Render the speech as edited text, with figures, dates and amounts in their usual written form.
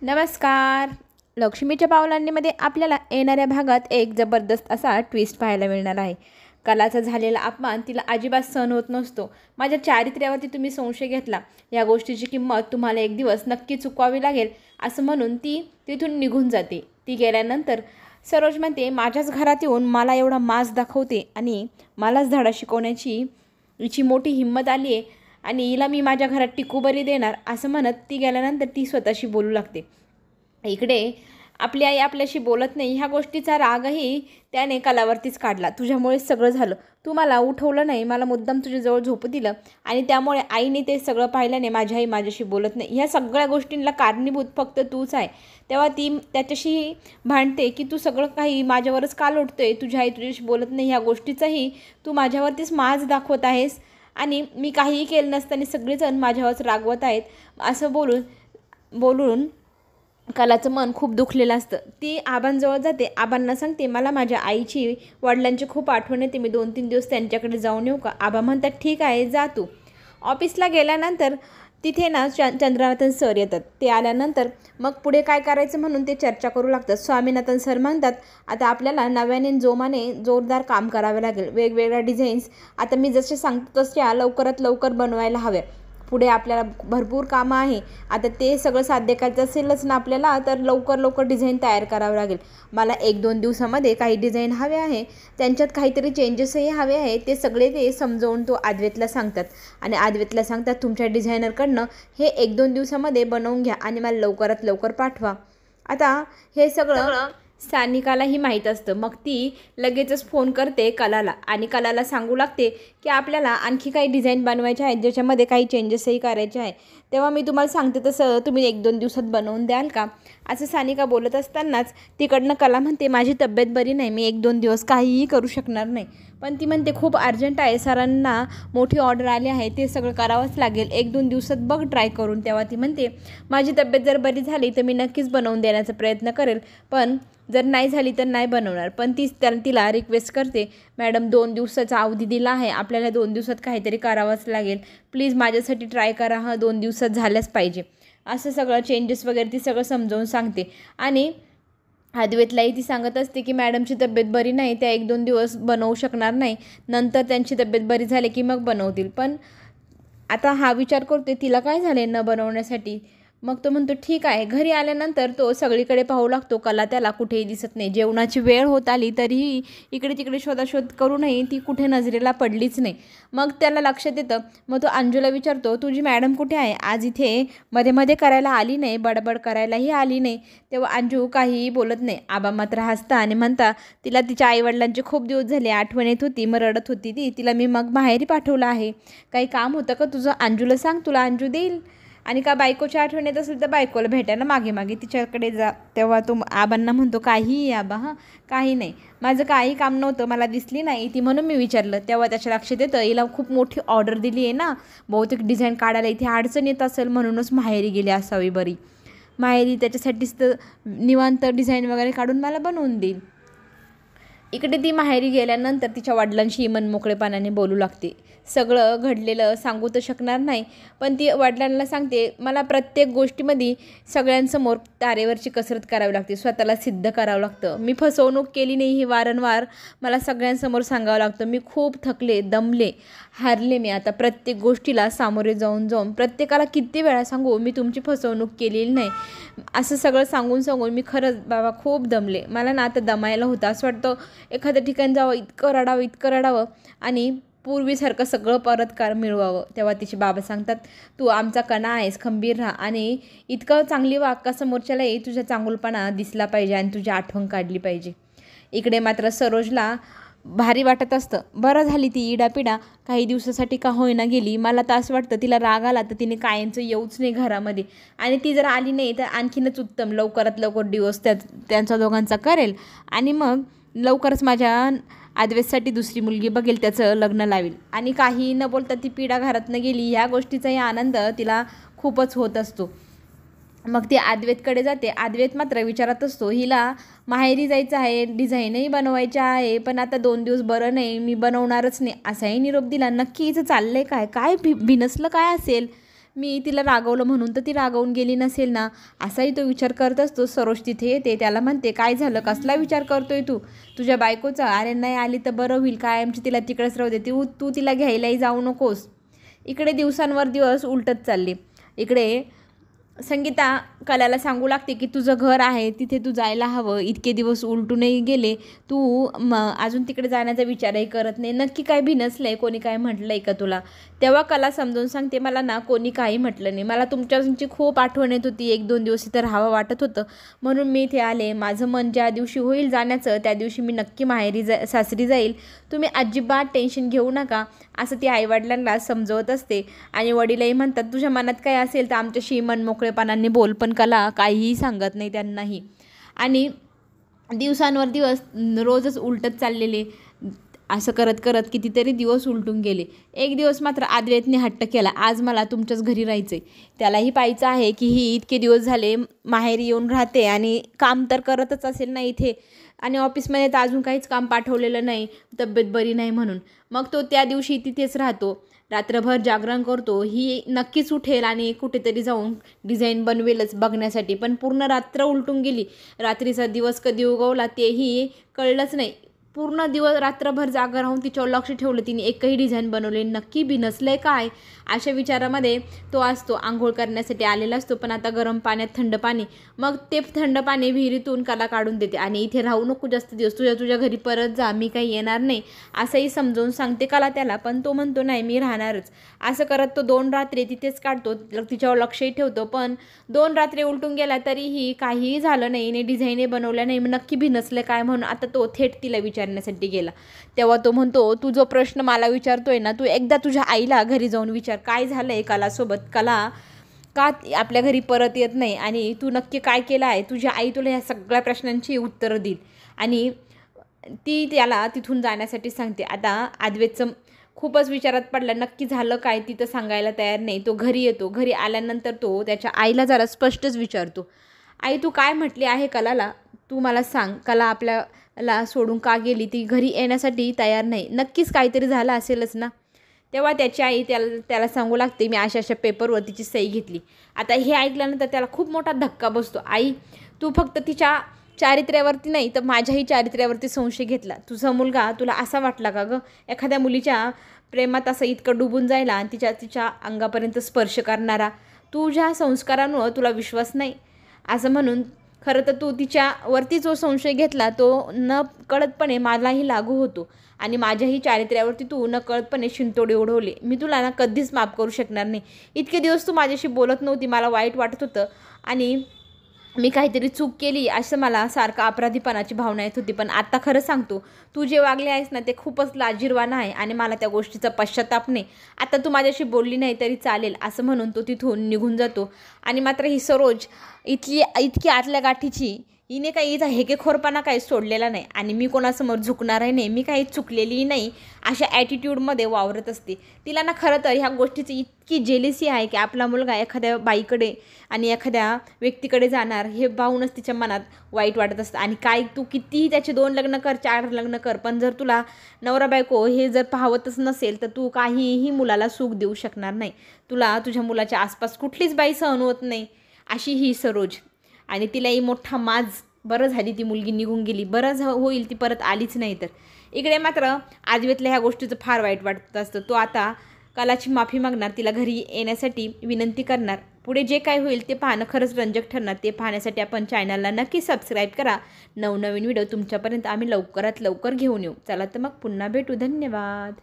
नमस्कार. लक्ष्मीच्या पावलांनीमध्ये आपल्याला येणाऱ्या भागात एक जबरदस्त असा ट्विस्ट पाहायला मिळणार आहे. कलाचा झालेला अपमान तिला अजिबात सहन होत नसतो. माझ्या चारित्र्यावरती तुम्ही संशय घेतला, या गोष्टीची किंमत तुम्हाला एक दिवस नक्की चुकवावी लागेल असं म्हणून ती तिथून निघून जाते. ती गेल्यानंतर सरोज म्हणते, माझ्याच घरात येऊन मला एवढा माज दाखवते आणि मलाच धडा शिकवण्याची हिची मोठी हिंमत आली आहे आणि हिला मी माझ्या घरात टिकू बरी देणार असं म्हणत ती गेल्यानंतर ती स्वतःशी बोलू लागते. इकडे आपली आई आपल्याशी बोलत नाही, ह्या गोष्टीचा रागही त्याने कलावरतीच काढला. तुझ्यामुळेच सगळं झालं, तू मला उठवलं नाही, मला मुद्दाम तुझ्याजवळ झोपू दिलं आणि त्यामुळे आईने ते सगळं पाहिल्याने माझी आई माझ्याशी बोलत नाही. ह्या सगळ्या गोष्टींना कारणीभूत फक्त तूच आहे. तेव्हा ती त्याच्याशी भांडते की तू सगळं काही माझ्यावरच का लोटतोय, तुझी आई तुझ्याशी बोलत नाही, ह्या गोष्टीचाही तू माझ्यावरतीच माज दाखवत आहेस आणि मी काहीही केलं नसताना सगळेजण माझ्यावरच रागवत आहेत असं बोलून कलाचं मन खूप दुखलेलं असतं. ती आबांजवळ जाते, आबांना सांगते, मला माझ्या आईची वडिलांची खूप आठवण येते, मी 2-3 दिवस त्यांच्याकडे जाऊन येऊ का? आबा म्हणतात, ठीक आहे, जा तू. ऑफिसला गेल्यानंतर तिथे ना चंद्रनाथन सर येतात. ते आल्यानंतर मग पुढे काय करायचं म्हणून ते चर्चा करू लागतात. स्वामीनाथन सर म्हणतात, आता आपल्याला नव्याने जोमाने जोरदार काम करावे लागेल. वेगवेगळ्या डिझाईन्स आता मी जसे सांगतो तशा लवकरात लवकर बनवायला हव्या. पुढे आपल्याला भरपूर कामं आहे. आता ते सगळं साध्य करायचं असेलच ना आपल्याला, तर लवकर डिझाईन तयार करावं लागेल. मला 1-2 दिवसामध्ये काही डिझाईन हवे आहे, त्यांच्यात काहीतरी चेंजेसही हवे आहे. ते सगळे ते समजावून तो अद्वैतला सांगतात आणि अद्वैतला सांगतात, तुमच्या डिझायनरकडनं हे 1-2 दिवसामध्ये बनवून घ्या आणि मला लवकरात लवकर पाठवा. आता हे सगळं सानिकालाही माहीत असतं. मग ती लगेचच फोन करते कलाला आणि कलाला सांगू लागते की आपल्याला आणखी काही डिझाईन बनवायचे आहेत, ज्याच्यामध्ये काही चेंजेसही करायचे आहे. तेव्हा मी तुम्हाला सांगते तसं तुम्ही 1-2 दिवसात बनवून द्याल का? असं सानिका बोलत असतानाच तिकडनं कला म्हणते, माझी तब्येत बरी नाही, मी 1-2 दिवस काहीही करू शकणार नाही. पण ती म्हणते, खूप अर्जंट आहे, सरांना मोठी ऑर्डर आली आहे, ते सगळं करावंच लागेल, 1-2 दिवसात बघ ट्राय करून. तेव्हा ती म्हणते, माझी तब्येत जर बरी झाली तर मी नक्कीच बनवून देण्याचा प्रयत्न करेल, पण जर नाही झाली तर नाही बनवणार. पण तिला रिक्वेस्ट करते, मॅडम 2 दिवसाचा अवधी दिला आहे, आपल्याला 2 दिवसात काहीतरी करावंच लागेल, प्लीज माझ्यासाठी ट्राय करा, 2 दिवसात झाल्याच पाहिजे. असं सगळं चेंजेस वगैरे ती सगळं समजावून सांगते आणि अद्वैतलाही ती सांगत असते की मॅडमची तब्येत बरी नाही, त्या 1-2 दिवस बनवू शकणार नाही, नंतर त्यांची तब्येत बरी झाली की मग बनवतील. पण आता हा विचार करते, तिला काय झाले न बनवण्यासाठी? मग तो म्हणतो, ठीक आहे. घरी आल्यानंतर तो सगळीकडे पाहू लागतो, कला त्याला कुठेही दिसत नाही. जेवणाची वेळ होत आली तरीही इकडे तिकडे शोधाशोध करूनही ती कुठे नजरेला पडलीच नाही. मग त्याला लक्षात येतं. मग तो अंजूला विचारतो, तुझी मॅडम कुठे आहे? आज इथे मध्ये करायला आली नाही, बडबड करायलाही आली नाही. तेव्हा अंजू काहीही बोलत नाही. आबा मात्र हसता आणि म्हणता, तिला तिच्या आईवडिलांचे खूप दिवस झाले आठवण येत होती, मग रडत होती ती, तिला मी मग माहेरी पाठवलं आहे. काही काम होतं का तुझं? अंजूला सांग, तुला अंजू देईल. आणि का बायकोची आठवण येत असेल तर बायकोला भेटायला मागे तिच्याकडे जा. तेव्हा तो आबांना म्हणतो, काही आबा, काही नाही, माझं काही काम नव्हतं, मला दिसली नाही ती म्हणून मी विचारलं. तेव्हा त्याच्या लक्षात येतं, हिला खूप मोठी ऑर्डर दिली आहे ना, बहुतेक डिझाईन काढायला इथे अडचण येत असेल, म्हणूनच माहेरी गेली असावी बरी. माहेरी त्याच्यासाठीच तर निवांत डिझाईन वगैरे काढून मला बनवून देईल. इकडे ती माहेरी गेल्यानंतर तिच्या वडिलांशी मनमोकळेपणाने बोलू लागते. सगळं घडलेलं सांगू तर शकणार नाही, पण ती वडिलांना सांगते, मला प्रत्येक गोष्टीमध्ये सगळ्यांसमोर तारेवरची कसरत करावी लागते, स्वतःला सिद्ध करावं लागतं. मी फसवणूक केली नाही ही वारंवार मला सगळ्यांसमोर सांगावं लागतं. मी खूप थकले, दमले, हारले. मी आता प्रत्येक गोष्टीला सामोरे जाऊन प्रत्येकाला किती वेळा सांगू मी तुमची फसवणूक केलेली नाही. असं सगळं सांगून मी खरंच बाबा खूप दमले. मला ना आता दमायला होतं. असं वाटतं एखाद्या ठिकाणी जावं, इतकं रडावं आणि पूर्वीसारखं सगळं परत मिळवावं. तेव्हा तिचे बाबा सांगतात, तू आमचा कणा आहेस, खंबीर राहा आणि इतकं चांगली वाग का समोरच्यालाही तुझ्या चांगुलपणा दिसला पाहिजे आणि तुझी आठवण काढली पाहिजे. इकडे मात्र सरोजला भारी वाटत असतं. बरं झाली ती इडापिडा काही दिवसासाठी का होईना गेली. मला तर असं वाटतं तिला राग आला तर तिने कायमचं येऊच नाही घरामध्ये, आणि ती जर आली नाही तर आणखीनच उत्तम. लवकरात लवकर डिवोर्स त्यांचा दोघांचा करेल आणि मग लवकरच माझ्या अद्वैतसाठी दुसरी मुलगी बघेल, त्याचं लग्न लावेल आणि काही न बोलता ती पिढा घरातनं गेली. ह्या गोष्टीचाही आनंद तिला खूपच होत असतो. मग ती अद्वैतकडे जाते. अद्वैत मात्र विचारत असतो, हिला माहेरी जायचं आहे, डिझाईनही बनवायच्या आहे, पण आता 2 दिवस बरं नाही, मी बनवणारच नाही असाही निरोप दिला. नक्की हिचं चाललंय काय, काय भिनसलं काय असेल? मी तिला रागवलं म्हणून तर ती रागवून गेली नसेल ना, असाही तो विचार करत असतो. सरोज तिथे येते, त्याला म्हणते, काय झालं, कसला विचार करतोय तू तुझ्या बायकोचा? अरे नाही आली तर बरं होईल, कायमची तिला तिकडेच राहू दे, तू तिला घ्यायलाही जाऊ नकोस. इकडे दिवसांवर दिवस उलटत चालले. इकडे संगीता कलाला सांगू लागते की तुझं घर आहे तिथे तू जायला हवं, इतके दिवस उलटूनही गेले, तू अजून तिकडे जाण्याचा विचारही करत नाही, नक्की काय भिनसलं आहे, कोणी काय म्हटलं आहे का तुला? तेव्हा कला समजून सांगते, मला ना कोणी काही म्हटलं नाही, मला तुमची खूप आठवण येत होती, 1-2 दिवस इथं राहावं वाटत होतं म्हणून मी इथे आले. माझं मन ज्या दिवशी होईल जाण्याचं त्या दिवशी मी नक्की सासरी जाईल, तुम्ही अजिबात टेन्शन घेऊ नका, असं ती आईवडिलांना समजवत असते. आणि वडीलही म्हणतात, तुझ्या मनात काय असेल तर आमच्याशी मनमोकळेपणाने बोल. पण कला काहीही सांगत नाही त्यांनाही. आणि दिवसांवर दिवस रोजच उलटत चाललेले. असं करत करत कितीतरी दिवस उलटून गेले. एक दिवस मात्र आद्वैतने हट्ट केला, आज मला तुमच्याच घरी राहायचं आहे. त्यालाही पाहायचं आहे की ही इतके दिवस झाले माहेरी येऊन राहते आणि काम तर करतच असेल ना इथे, आणि ऑफिसमध्ये तर अजून काहीच काम पाठवलेलं नाही, तब्येत बरी नाही म्हणून. मग तो त्या दिवशी तिथेच राहतो, रात्रभर जागरण करतो. ही नक्कीच उठेल आणि कुठेतरी जाऊन डिझाईन बनवेलच बघण्यासाठी, पण पूर्ण रात्र उलटून गेली. रात्रीचा दिवस कधी उगवला तेही कळलंच नाही. पूर्ण दिवस रात्रभर जागा राहून तिच्यावर लक्ष ठेवलं, तिने एकही डिझाईन बनवले, नक्की बिनसलं आहे काय, अशा विचारामध्ये तो असतो. आंघोळ करण्यासाठी आलेला असतो, पण आता गरम पाण्यात थंड पाणी. मग ते थंड पाणी विहिरीतून कला काढून देते आणि इथे राहू नको जास्त दिवस, तुझ्या घरी परत जा, मी काही येणार नाही असंही समजावून सांगते कला त्याला. पण तो म्हणतो नाही मी राहणारच. असं करत तो 2 रात्री तिथेच काढतो, तिच्यावर लक्षही ठेवतो. पण 2 रात्री उलटून गेला तरीही काहीही झालं नाही, ने डिझाईने बनवल्या नाही. नक्की भिनसलं काय म्हणून आता तो थेट तिला विचारण्यासाठी गेला. तेव्हा तो म्हणतो, तू जो प्रश्न मला विचारतोय ना, तू एकदा तुझ्या आईला घरी जाऊन विचार, काय झालं आहे कलासोबत, कला का आपल्या घरी परत येत नाही आणि तू नक्की काय केलं आहे. तुझी आई तुला ह्या सगळ्या प्रश्नांची उत्तरं देईल. आणि ती त्याला तिथून जाण्यासाठी सांगते. आता आद्वैतचं खूपच विचारात पडला, नक्की झालं काय, ती तर सांगायला तयार नाही. तो घरी येतो. घरी आल्यानंतर तो त्याच्या आईला जरा स्पष्टच विचारतो, आई तू काय म्हटली आहे कलाला, तू मला सांग, कला आपल्याला सोडून का गेली, ती घरी येण्यासाठी तयार नाही, नक्कीच काहीतरी झालं असेलच ना. तेव्हा त्याची आई त्याला सांगू लागते, मी अशा पेपरवर तिची सही घेतली. आता हे ऐकल्यानंतर त्याला खूप मोठा धक्का बसतो. आई तू फक्त तिच्या चारित्र्यावरती नाही तर माझ्याही चारित्र्यावरती संशय घेतला. तुझा मुलगा तुला असा वाटला का गं, एखाद्या मुलीच्या प्रेमात असं इतकं डुबून जायला आणि तिच्या अंगापर्यंत स्पर्श करणारा, तुझ्या संस्कारांवर तुला विश्वास नाही असं म्हणून. खरं तर तू तिच्यावरती जो संशय घेतला तो न कळतपणे मलाही लागू होतो आणि माझ्याही चारित्र्यावरती तू न कळतपणे शिंतोडे उडवले. मी तुला ना कधीच माफ करू शकणार नाही. इतके दिवस तू माझ्याशी बोलत नव्हती, मला वाईट वाटत होतं आणि मी काहीतरी चूक केली असं मला सारखं अपराधीपणाची भावना येत होती. पण आता खरं सांगतो, तू जे वागले आहेस ना ते खूपच लाजिरवाणं आहे आणि मला त्या गोष्टीचा पश्चाताप नाही. आता तू माझ्याशी बोलली नाही तरी चालेल असं म्हणून तो तिथून निघून जातो. आणि मात्र ही सरोज इतकी आतल्या गाठीची, हिने काही हिचा हेकेखोरपणा काही सोडलेला नाही आणि मी कोणासमोर झुकणारही नाही, मी काही चुकलेलीही नाही अशा ॲटिट्यूडमध्ये वावरत असते. तिला ना खरं तर ह्या गोष्टीची इतकी जेलिसी आहे की आपला मुलगा एखाद्या बाईकडे आणि एखाद्या व्यक्तीकडे जाणार हे पाहूनच तिच्या मनात वाईट वाटत असतं. आणि काय तू कितीही त्याचे 2 लग्न कर, 4 लग्न कर, पण जर तुला नवरा बायको हे जर पाहवतच नसेल तर तू काहीही मुलाला सुख देऊ शकणार नाही. तुला तुझ्या मुलाच्या आसपास कुठलीच बाई सहन होत नाही अशी ही सरोज. आणि तिलाही मोठा माज, बरं झाली ती मुलगी निघून गेली, बरं होईल ती परत आलीच नाही तर. इकडे मात्र आद्वैतला ह्या गोष्टीचं फार वाईट वाटत असतं. तो आता कलाची माफी मागणार, तिला घरी येण्यासाठी विनंती करणार. पुढे जे काय होईल ते पाहणं खरंच रंजक ठरणार. ते पाहण्यासाठी आपण चॅनलला नक्की सबस्क्राईब करा. नवनवीन व्हिडिओ तुमच्यापर्यंत आम्ही लवकरात लवकर घेऊन येऊ. चला तर मग पुन्हा भेटू. धन्यवाद.